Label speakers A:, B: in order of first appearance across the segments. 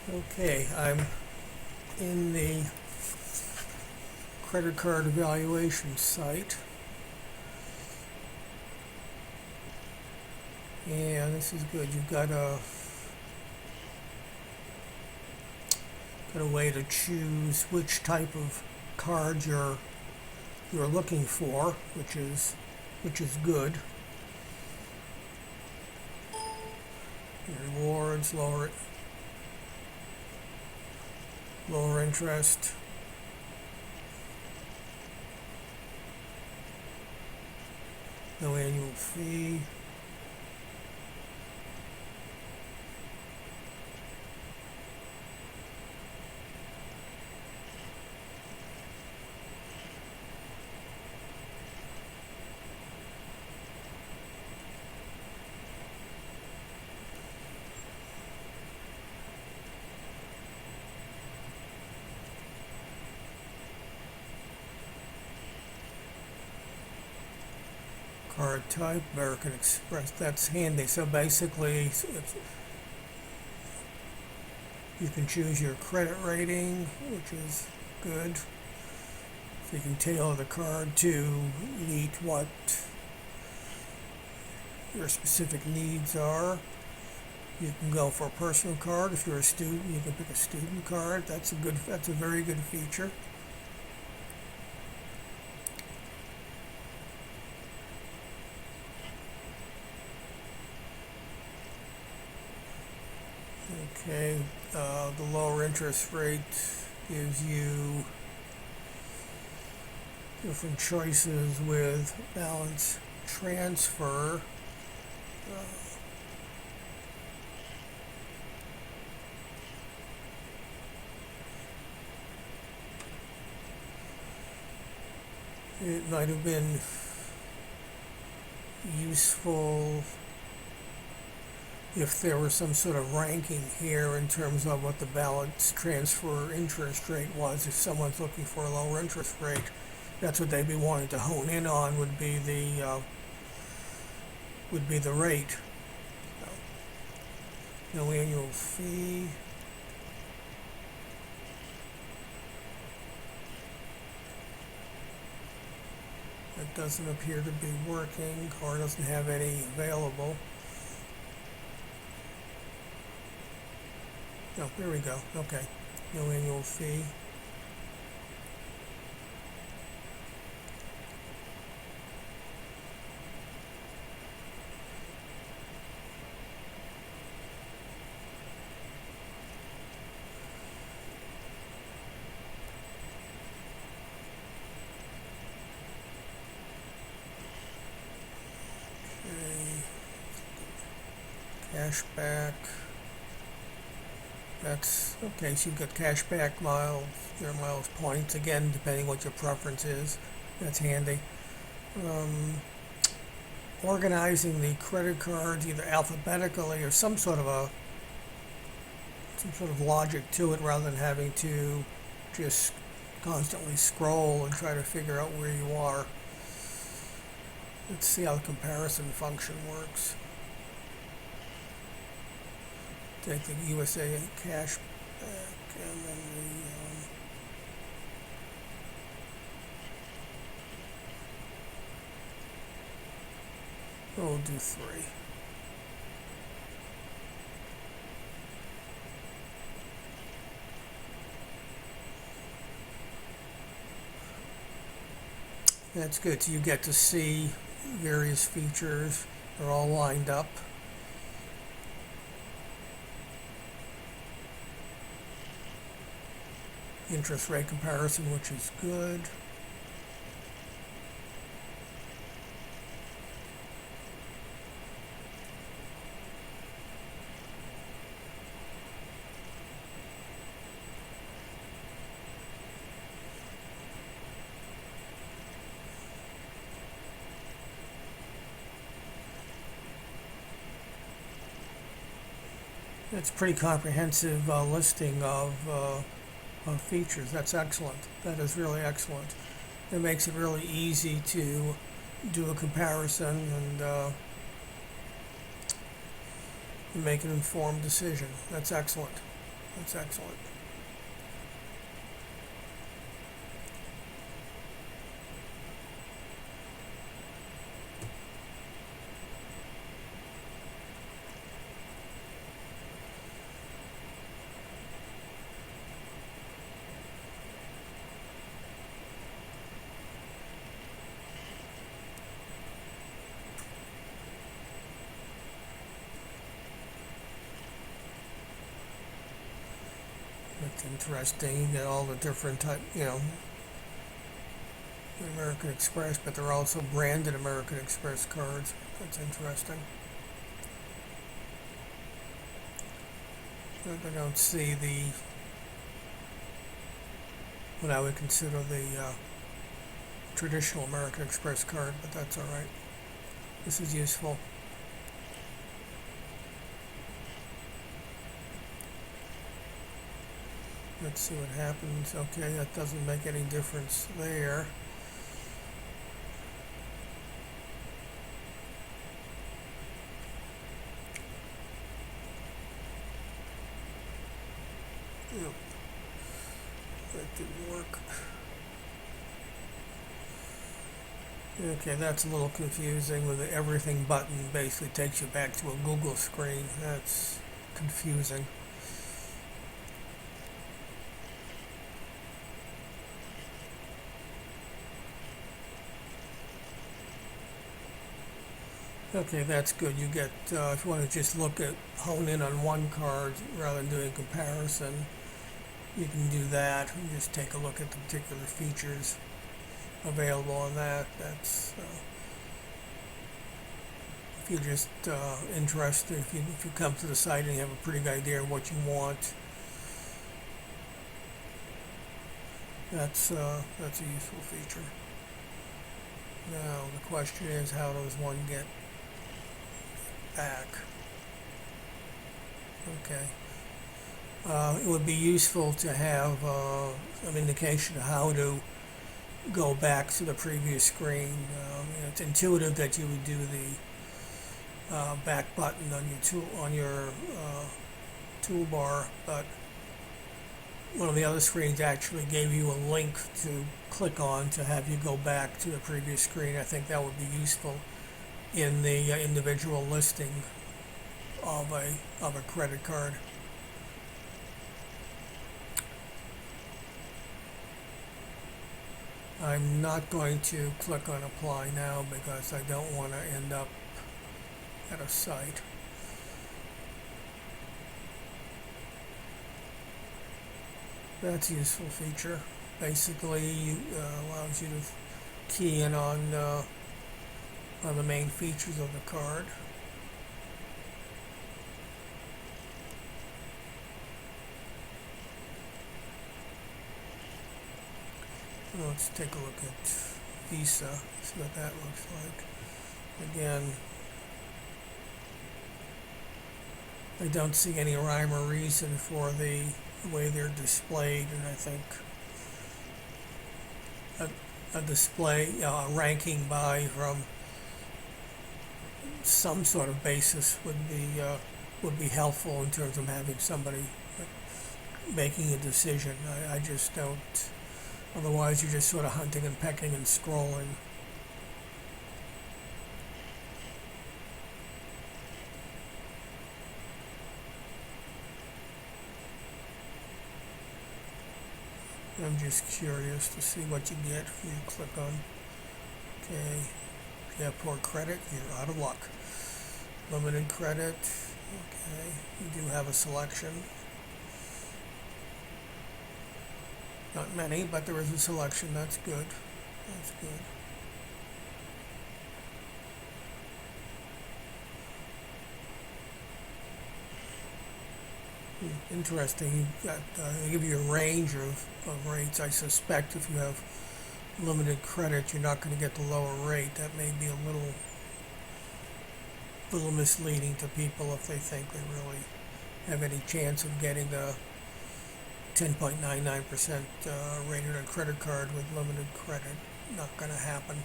A: Okay, I'm in the credit card evaluation site. And this is good. You've got a way to choose which type of card you're looking for, which is good. Rewards, lower interest. No annual fee. Card type, American Express. That's handy. So basically, you can choose your credit rating, which is good. So you can tailor the card to meet what your specific needs are. You can go for a personal card. If you're a student, you can pick a student card. That's a very good feature. Okay, the lower interest rate gives you different choices with balance transfer. It might have been useful if there was some sort of ranking here in terms of what the balance transfer interest rate was. If someone's looking for a lower interest rate, that's what they'd be wanting to hone in on, would be the rate. No annual fee. It doesn't appear to be working, or doesn't have any available. Oh, there we go. Okay. No annual fee. Okay. Cashback. That's okay. So you've got cashback miles, your miles points, again, depending what your preference is. That's handy. Organizing the credit cards either alphabetically or some sort of logic to it, rather than having to just constantly scroll and try to figure out where you are. Let's see how the comparison function works. Take the USA cash back, and then we'll do 3. That's good. So you get to see various features. They're all lined up. Interest rate comparison, which is good. It's a pretty comprehensive listing of features. That's excellent. That is really excellent. It makes it really easy to do a comparison and make an informed decision. That's excellent. That's excellent. That's interesting. You get all the different type, American Express, but they're also branded American Express cards. That's interesting. I don't see what I would consider the traditional American Express card, but that's all right. This is useful. Let's see what happens. Okay, that doesn't make any difference there. Yep. That didn't work. Okay, that's a little confusing with the everything button basically takes you back to a Google screen. That's confusing. Okay, that's good. You get, if you want to just hone in on one card rather than doing comparison, you can do that and just take a look at the particular features available on that. That's, if you're just interested, if you come to the site and you have a pretty good idea of what you want, that's a useful feature. Now, the question is, how does one get back? Okay. It would be useful to have some indication of how to go back to the previous screen. It's intuitive that you would do the back button on your toolbar, but one of the other screens actually gave you a link to click on to have you go back to the previous screen. I think that would be useful in the individual listing of a credit card. I'm not going to click on apply now because I don't want to end up at a site. That's a useful feature. Basically, allows you to key in on the main features of the card. Let's take a look at Visa, see what that looks like. Again, I don't see any rhyme or reason for the way they're displayed, and I think a display, ranking by from some sort of basis would be helpful in terms of having somebody making a decision. I just don't. Otherwise, you're just sort of hunting and pecking and scrolling. I'm just curious to see what you get if you click on, okay, if you have poor credit, you're out of luck. Limited credit, okay, you do have a selection. Not many, but there is a selection. That's good. That's good. Interesting. They give you a range of rates. I suspect if you have limited credit, you're not going to get the lower rate. That may be a little misleading to people if they think they really have any chance of getting a 10.99% rated on credit card with limited credit. Not going to happen.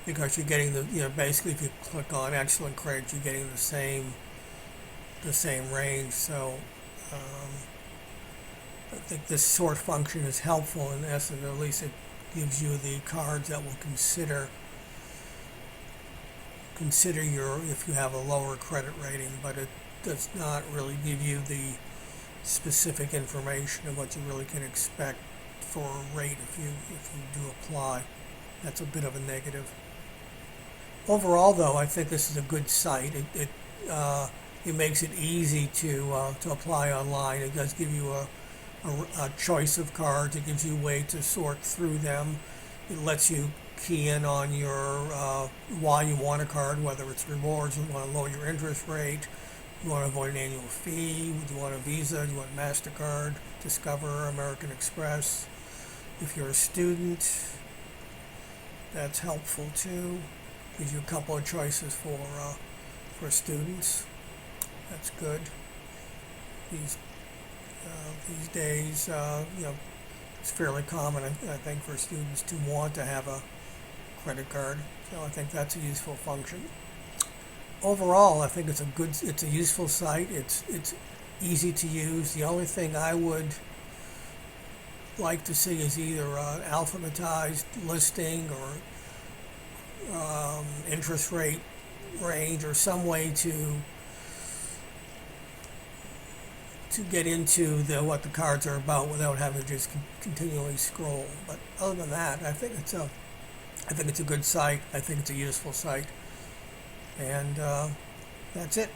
A: because you're getting basically if you click on excellent credit, you're getting the same range. So I think this sort function is helpful in essence, or at least it gives you the cards that will consider your if you have a lower credit rating, but it does not really give you the specific information of what you really can expect for a rate if you do apply. That's a bit of a negative. Overall, though, I think this is a good site. It makes it easy to apply online. It does give you a choice of cards. It gives you a way to sort through them. It lets you key in on your why you want a card, whether it's rewards, you want to lower your interest rate, you want to avoid an annual fee, you want a Visa, you want MasterCard, Discover, American Express. If you're a student, that's helpful too. Gives you a couple of choices for students. That's good. These days, it's fairly common, I think, for students to want to have a credit card. So I think that's a useful function. Overall, I think it's a useful site. It's easy to use. The only thing I would like to see is either an alphabetized listing or interest rate range or some way to get into what the cards are about without having to just continually scroll. But other than that, I think it's a good site. I think it's a useful site, and that's it.